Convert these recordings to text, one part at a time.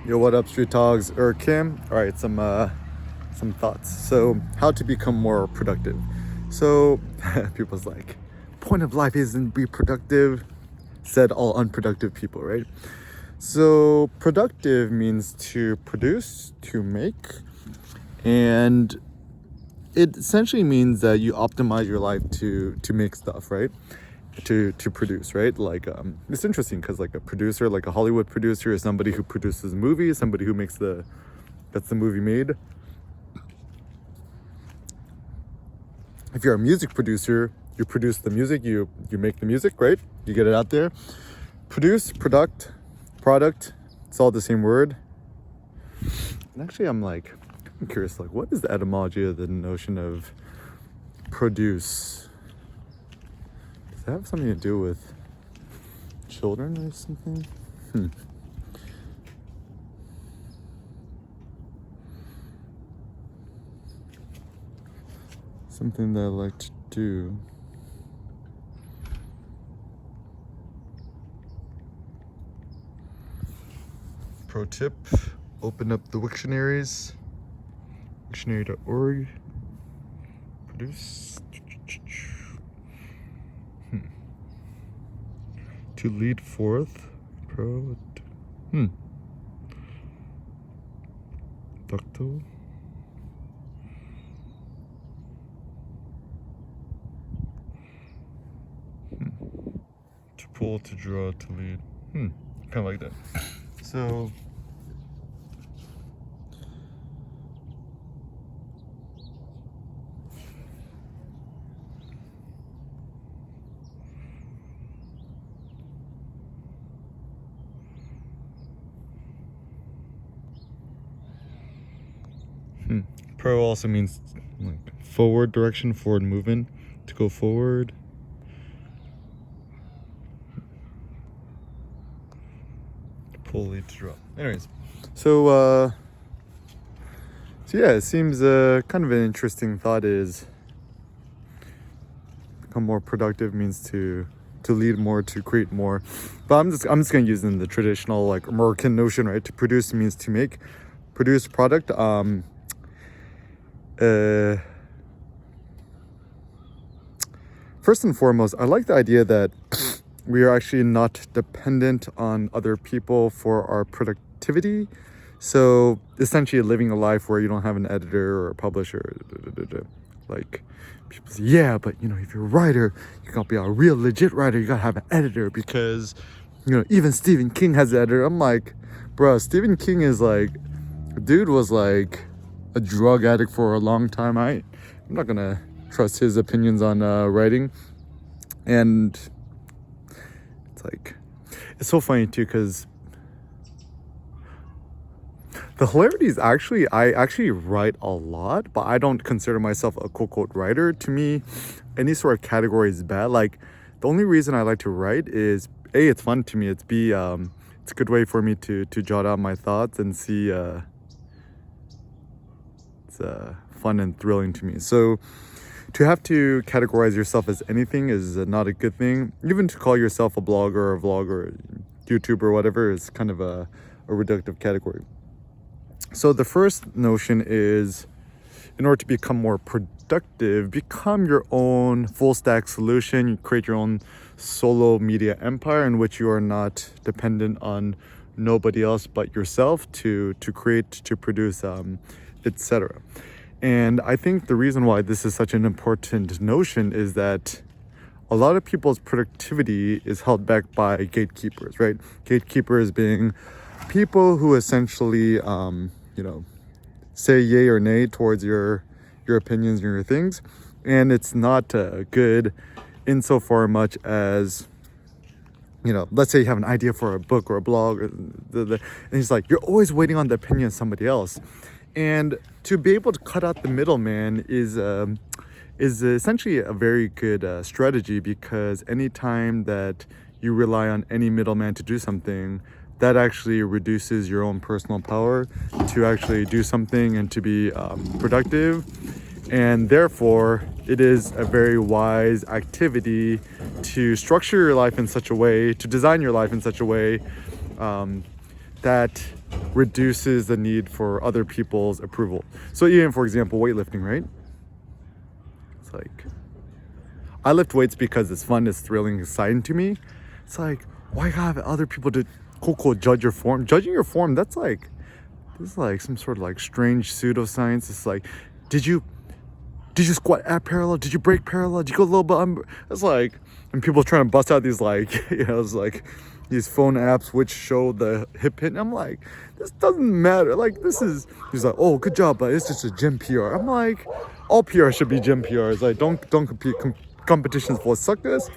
Yo, what up, Street Dogs? Kim. All right, some thoughts. So, how to become more productive? So, people's like, point of life isn't be productive. Said all unproductive people, right? So, productive means to produce, to make, and it essentially means that you optimize your life to make stuff, right? To produce, right? Like it's interesting because like a producer, like a Hollywood producer, is somebody who produces movies, somebody who gets the movie made. If you're a music producer, you produce the music, you make the music, right? You get it out there. Produce, product, it's all the same word. And actually I'm curious, like, what is the etymology of the notion of produce? Does that have something to do with children or something? Something that I like to do. Pro tip, open up the Wiktionaries. Wiktionary.org. Produce. To lead forth. Ductile. To pull, to draw, to lead. Kind of like that. So, pro also means like forward direction, forward movement, to go forward. Pull, lead, to draw. Anyways, so yeah, it seems kind of an interesting thought is become more productive means to lead more, to create more. But I'm just gonna use in the traditional like American notion, right? To produce means to make, produce product. First and foremost, I like the idea that we are actually not dependent on other people for our productivity. So essentially living a life where you don't have an editor or a publisher. Like people say, yeah, but if you're a writer, you gotta be a real legit writer, you gotta have an editor because even Stephen King has an editor. I'm like, bro, Stephen King is like, dude was like a drug addict for a long time. I'm not gonna trust his opinions on writing. And it's so funny too because the hilarity is I actually write a lot, but I don't consider myself a quote writer. To me, any sort of category is bad. Like the only reason I like to write is A, it's fun to me. It's B, it's a good way for me to jot out my thoughts, and C, it's fun and thrilling to me. So to have to categorize yourself as anything is not a good thing. Even to call yourself a blogger or a vlogger, YouTuber or whatever is kind of a reductive category. So the first notion is, in order to become more productive, become your own full stack solution. You create your own solo media empire in which you are not dependent on nobody else but yourself to create, to produce, etc. And I think the reason why this is such an important notion is that a lot of people's productivity is held back by gatekeepers, right? Gatekeepers being people who essentially, say yay or nay towards your opinions and your things. And it's not good insofar much as, let's say you have an idea for a book or a blog, and it's like, you're always waiting on the opinion of somebody else. And to be able to cut out the middleman is essentially a very good strategy, because anytime that you rely on any middleman to do something, that actually reduces your own personal power to actually do something and to be productive. And therefore, it is a very wise activity to structure your life in such a way, to design your life in such a way, that reduces the need for other people's approval. So even, for example, weightlifting, right? It's like, I lift weights because it's fun, it's thrilling, exciting to me. It's like, why have other people to quote judge your form? Judging your form, this is like some sort of like strange pseudoscience. It's like, did you squat at parallel? Did you break parallel? Did you go a little bit It's like, and people trying to bust out these like, it's like these phone apps which show the hip hit. And I'm like, this doesn't matter. Like, he's like, oh, good job, but it's just a gym PR. I'm like, all PR should be gym PRs. Like, don't compete. Competitions for suckers.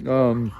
And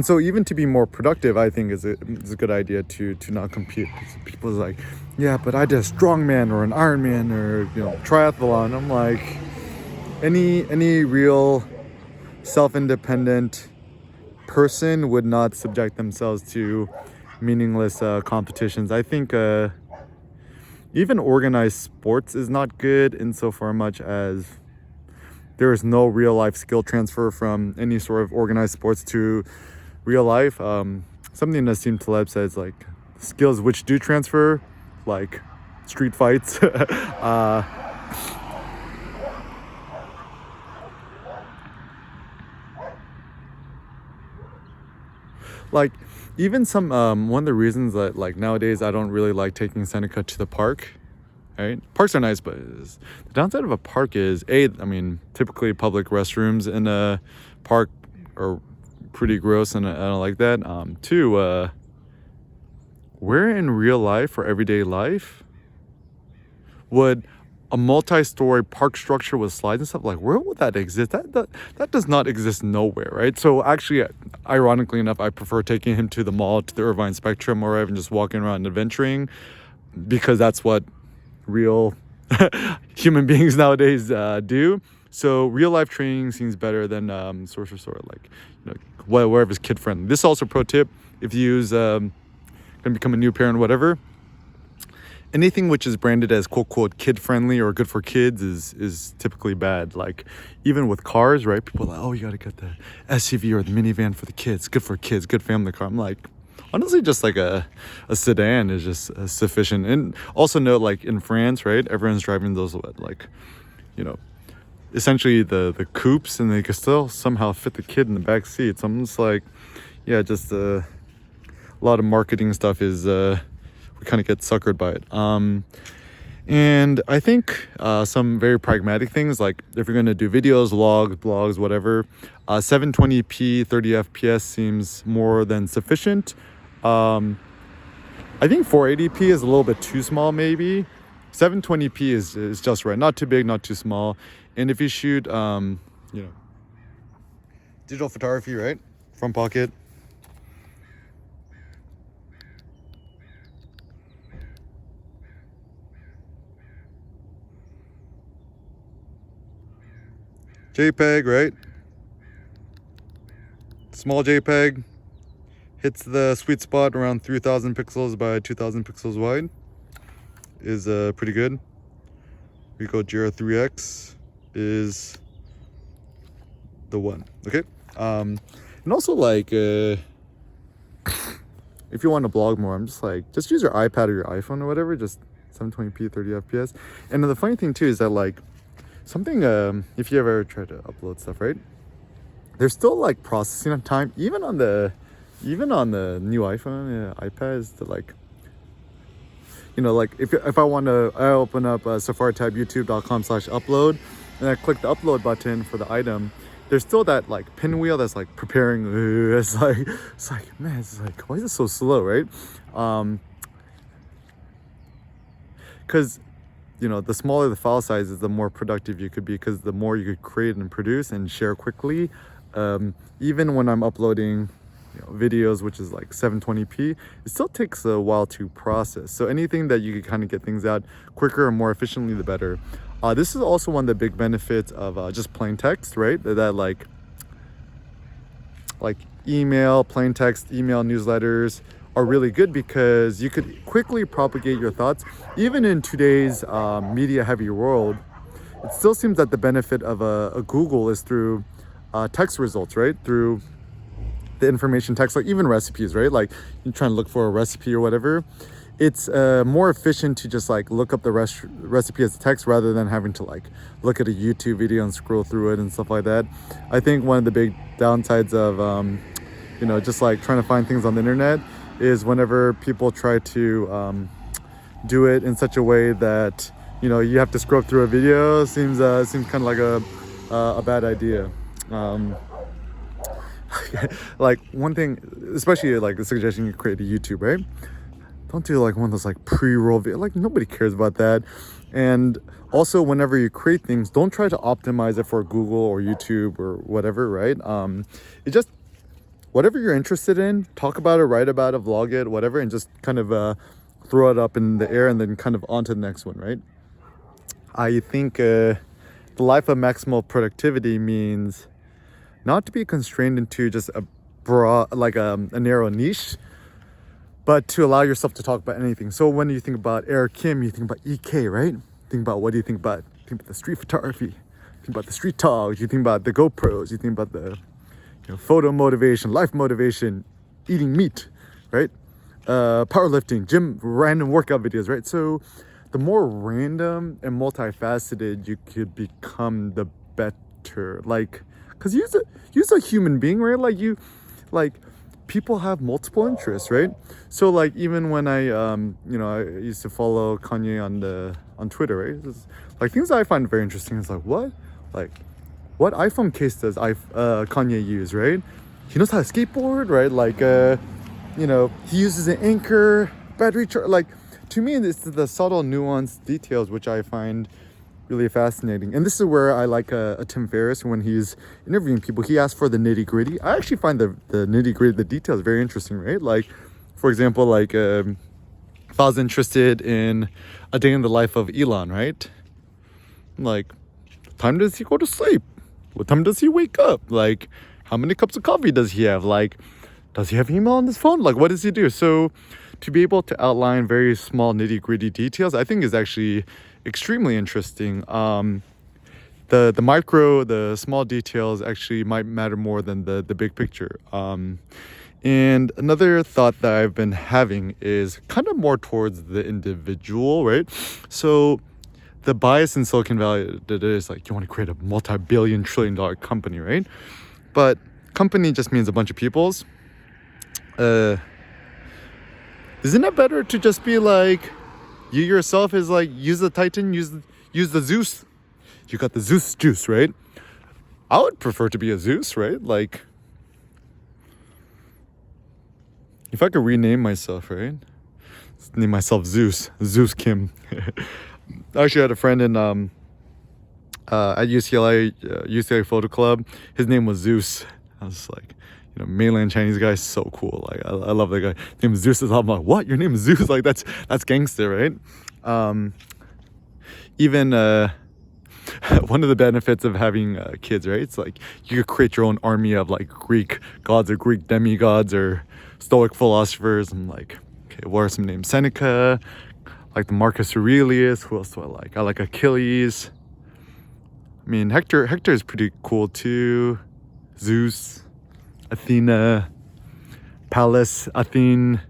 so even to be more productive, I think is a good idea to not compete. People are like, yeah, but I did a strongman or an Ironman or triathlon. I'm like, any real self-independent person would not subject themselves to meaningless competitions. I think even organized sports is not good insofar much as there is no real life skill transfer from any sort of organized sports to real life. Something Nassim Taleb says, like, skills which do transfer, like street fights. Like, even some one of the reasons that like nowadays I don't really like taking Seneca to the park. Right? Parks are nice, but the downside of a park is typically public restrooms in a park are pretty gross, and I don't like that. Two, where in real life or everyday life would a multi-story park structure with slides and stuff, like, where would that exist? That does not exist nowhere, right? So actually, ironically enough, I prefer taking him to the mall, to the Irvine Spectrum, or even just walking around and adventuring, because that's what real human beings nowadays do. So real life training seems better than sort of like, wherever's kid friendly. This is also a pro tip: if you use gonna become a new parent, whatever, anything which is branded as quote kid friendly or good for kids is typically bad. Like, even with cars, right? People are like, oh, you gotta get the SUV or the minivan for the kids, good for kids, good family car. I'm like, honestly, just like a sedan is just sufficient. And also note, like in France, right, everyone's driving those like, essentially the coupes, and they can still somehow fit the kid in the back seat. So I'm just like, yeah, just a lot of marketing stuff is we kind of get suckered by it. And I think some very pragmatic things, like if you're going to do videos, vlogs, blogs, whatever, 720p 30 fps seems more than sufficient. I think 480p is a little bit too small, maybe. 720p is just right, not too big, not too small. And if you shoot digital photography, right, front pocket, JPEG, right? Small JPEG hits the sweet spot around 3000 pixels by 2000 pixels wide. Is pretty good. Ricoh GR3X is the one. Okay. And also, like, if you want to blog more, I'm just like, just use your iPad or your iPhone or whatever, just 720p 30 fps. And then the funny thing too is that, like, something, if you ever try to upload stuff, right, there's still like processing time even on the new iPhone, iPads, to like, like if I want to, I open up Safari tab youtube.com/upload, and I click the upload button for the item, there's still that like pinwheel that's like preparing. It's like man, it's like, why is it so slow, right? Because the smaller the file size is, the more productive you could be, because the more you could create and produce and share quickly. Even when I'm uploading videos, which is like 720p, it still takes a while to process. So anything that you could kind of get things out quicker and more efficiently, the better. This is also one of the big benefits of just plain text, right? That like email, plain text, email newsletters are really good, because you could quickly propagate your thoughts. Even in today's media heavy world, it still seems that the benefit of a Google is through text results, right? Through the information text, like even recipes, right? Like you're trying to look for a recipe or whatever. It's more efficient to just like look up the recipe as text rather than having to like look at a YouTube video and scroll through it and stuff like that. I think one of the big downsides of just like trying to find things on the internet is whenever people try to do it in such a way that you have to scroll through a video. Seems kind of like a bad idea. Like one thing, especially like the suggestion you create a YouTube, right? Don't do like one of those like pre-roll videos. Like nobody cares about that. And also, whenever you create things, don't try to optimize it for Google or YouTube or whatever, right? It just whatever you're interested in, talk about it, write about it, vlog it, whatever, and just kind of throw it up in the air and then kind of on to the next one, right? I think the life of maximal productivity means not to be constrained into just a broad, like a narrow niche, but to allow yourself to talk about anything. So when you think about Eric Kim, you think about EK, right? Think about what do you think about? Think about the street photography. Think about the street talks. You think about the GoPros. You think about the photo motivation, life motivation, eating meat, right? Powerlifting, gym, random workout videos, right? So the more random and multifaceted you could become, the better. Like, because you're a human being, right? Like people have multiple interests, right? So like even when I I used to follow Kanye on Twitter, right? Like things I find very interesting is like what iPhone case does Kanye use, right? He knows how to skateboard, right? Like he uses an Anchor battery charge. Like to me, it's the subtle nuanced details which I find really fascinating. And this is where I like a Tim Ferriss when he's interviewing people. He asks for the nitty gritty. I actually find the nitty gritty, the details very interesting, right? Like, for example, like if I was interested in a day in the life of Elon, right? Like, what time does he go to sleep? What time does he wake up? Like, how many cups of coffee does he have? Like, does he have email on his phone? Like, what does he do? So to be able to outline very small nitty gritty details, I think is actually extremely interesting. The small details actually might matter more than the big picture. And another thought that I've been having is kind of more towards the individual, right? So the bias in Silicon Valley that is like you want to create a multi-billion trillion dollar company, right? But company just means a bunch of peoples. Isn't it better to just be like, you yourself is like, use the Titan, use the Zeus. You got the Zeus juice, right? I would prefer to be a Zeus, right? Like, if I could rename myself, right? Let's name myself Zeus Kim. I actually had a friend in at UCLA Photo Club. His name was Zeus. I was like, mainland Chinese guy, so cool. Like I love that guy. His name is Zeus. I'm like, what? Your name is Zeus? Like that's gangster, right? Even one of the benefits of having kids, right? It's like you could create your own army of like Greek gods or Greek demigods or Stoic philosophers. I'm like, okay, what are some names? Seneca, like the Marcus Aurelius. Who else do I like? I like Achilles. I mean, Hector is pretty cool too. Zeus, Athena, Pallas, Athene,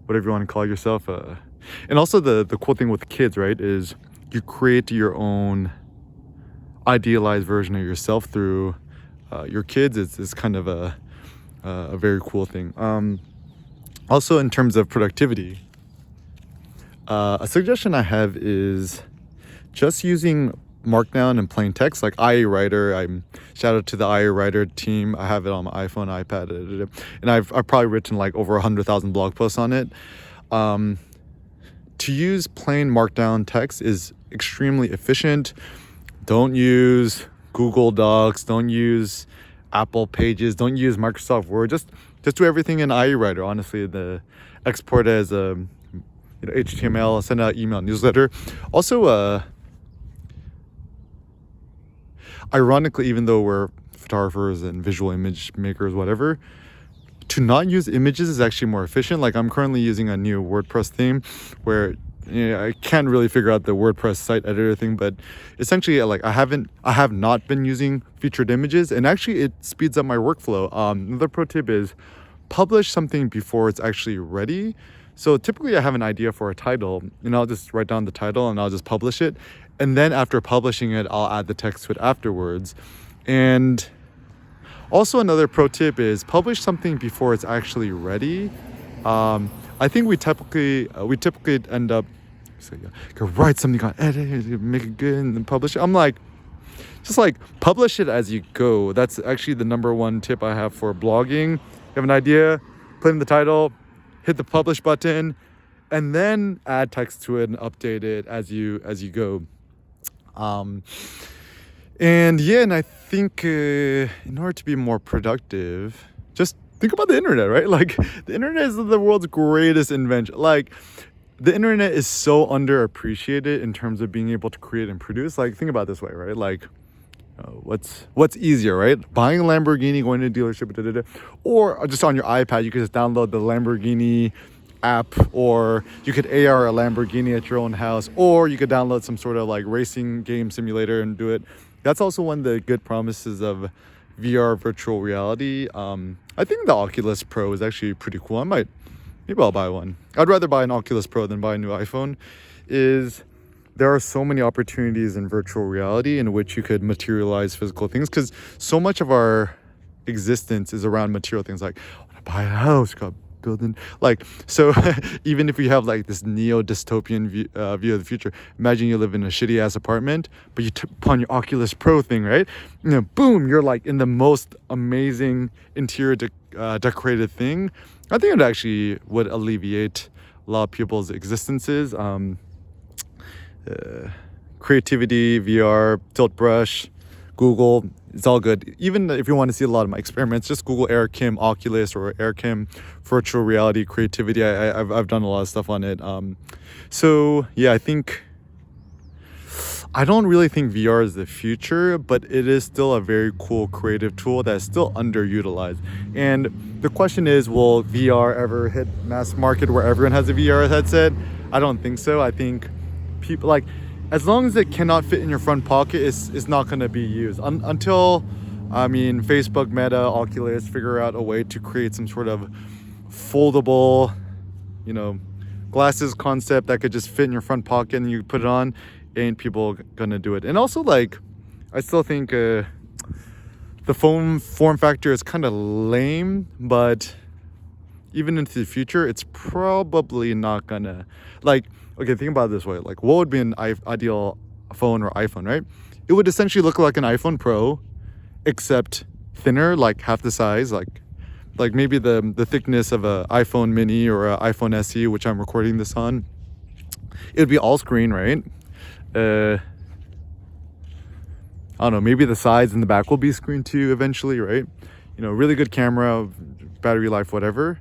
whatever you want to call yourself. And also the cool thing with kids, right, is you create your own idealized version of yourself through your kids. It's kind of a very cool thing. Also, in terms of productivity, a suggestion I have is just using Markdown and plain text, like IE Writer. I'm shout out to the IE Writer team. I have it on my iPhone, iPad, and I've probably written like over 100,000 blog posts on it. To use plain Markdown text is extremely efficient. Don't use Google Docs. Don't use Apple Pages. Don't use Microsoft Word. Just do everything in IE Writer. Honestly, the export as HTML, send out email newsletter. Also, ironically, even though we're photographers and visual image makers, whatever, to not use images is actually more efficient. Like I'm currently using a new WordPress theme where I can't really figure out the WordPress site editor thing, but essentially, like I have not been using featured images, and actually it speeds up my workflow. Another pro tip is publish something before it's actually ready. So typically I have an idea for a title, and I'll just write down the title and I'll just publish it, and then after publishing it, I'll add the text to it afterwards. And also another pro tip is publish something before it's actually ready. I think we typically end up go write something on edit, make it good, and then publish it. I'm like, just like publish it as you go. That's actually the number one tip I have for blogging. You have an idea, put in the title, hit the publish button, and then add text to it and update it as you go. And I think in order to be more productive, just think about the internet, right? Like the internet is the world's greatest invention. Like the internet is so underappreciated in terms of being able to create and produce. Like think about it this way, right? Like what's easier, right? Buying a Lamborghini, going to a dealership, or just on your iPad, you could just download the Lamborghini app, or you could AR a Lamborghini at your own house, or you could download some sort of like racing game simulator and do it. That's also one of the good promises of VR virtual reality. I think the Oculus Pro is actually pretty cool. Maybe I'll buy one. I'd rather buy an Oculus Pro than buy a new iPhone. There are so many opportunities in virtual reality in which you could materialize physical things, because so much of our existence is around material things. Like I want to buy a house, got building, like, so even if you have like this neo-dystopian view of the future, imagine you live in a shitty ass apartment, but you put on your Oculus Pro thing, right? Boom, you're like in the most amazing interior decorated thing. I think it actually would alleviate a lot of people's existences. Creativity, VR, Tilt Brush, Google, it's all good. Even if you want to see a lot of my experiments, just Google AirKim Oculus or AirKim virtual reality creativity. I've done a lot of stuff on it. So yeah, I don't really think VR is the future, but it is still a very cool creative tool that's still underutilized. And the question is, will VR ever hit mass market where everyone has a VR headset? I don't think so. I think people, like, as long as it cannot fit in your front pocket, it's not going to be used until Facebook, Meta, Oculus figure out a way to create some sort of foldable, glasses concept that could just fit in your front pocket and you put it on. Ain't people gonna do it? And also, like, I still think the phone form factor is kind of lame, but even into the future, it's probably not gonna, like, okay, think about it this way. Like, what would be an ideal phone or iPhone, right? It would essentially look like an iPhone Pro, except thinner, like half the size, like maybe the thickness of a iPhone mini or an iPhone SE, which I'm recording this on. It would be all screen, right? I don't know, maybe the sides and the back will be screen too eventually, right? Really good camera, battery life, whatever.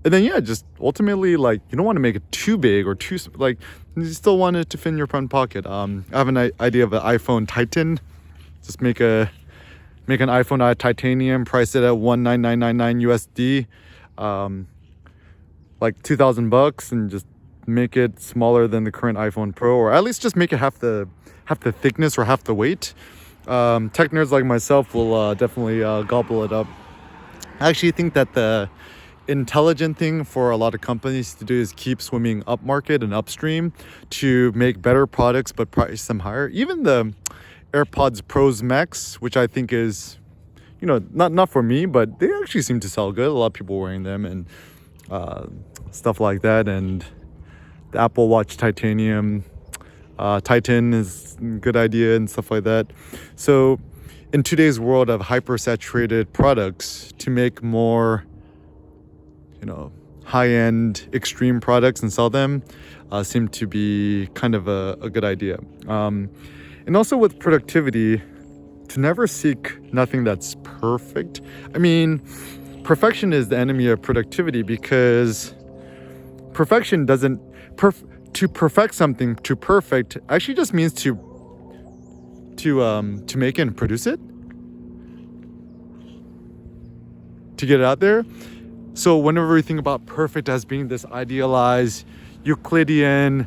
And then, yeah, just ultimately, like, you don't want to make it too big or too, like, you still want it to fit in your front pocket. I have an idea of an iPhone Titan. Just make an iPhone out of titanium, price it at $19999 USD, like $2,000, and just make it smaller than the current iPhone Pro, or at least just make it half the thickness or half the weight. Tech nerds like myself will definitely gobble it up. I actually think that the intelligent thing for a lot of companies to do is keep swimming up market and upstream to make better products but price them higher. Even the AirPods Pros Max, which I think is, not for me, but they actually seem to sell good. A lot of people wearing them and stuff like that. And the Apple Watch Titanium Titan is a good idea and stuff like that. So in today's world of hyper-saturated products, to make more high-end extreme products and sell them seem to be kind of a good idea. And also with productivity, to never seek nothing that's perfect. I mean, perfection is the enemy of productivity, because perfection doesn't to perfect something to perfect actually just means to make it and produce it, to get it out there. So whenever we think about perfect as being this idealized, Euclidean,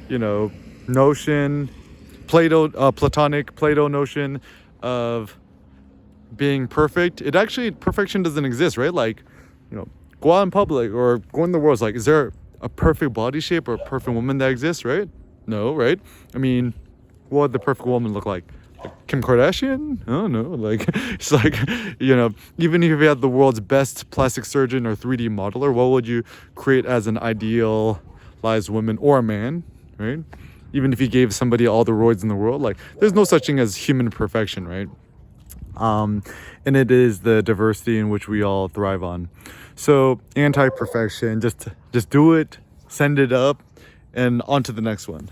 you know, notion, Platonic Plato notion of being perfect. It actually, perfection doesn't exist, right? Like, you know, go out in public or go in the world. It's like, is there a perfect body shape or a perfect woman that exists, right? No, right? I mean, what would the perfect woman look like? Kim Kardashian? I don't know. Like, it's like, you know, even if you had the world's best plastic surgeon or 3D modeler, what would you create as an idealized woman or a man, right? Even if you gave somebody all the roids in the world, like, there's no such thing as human perfection, right? And it is the diversity in which we all thrive on. So anti-perfection, just do it, send it up, and on to the next one.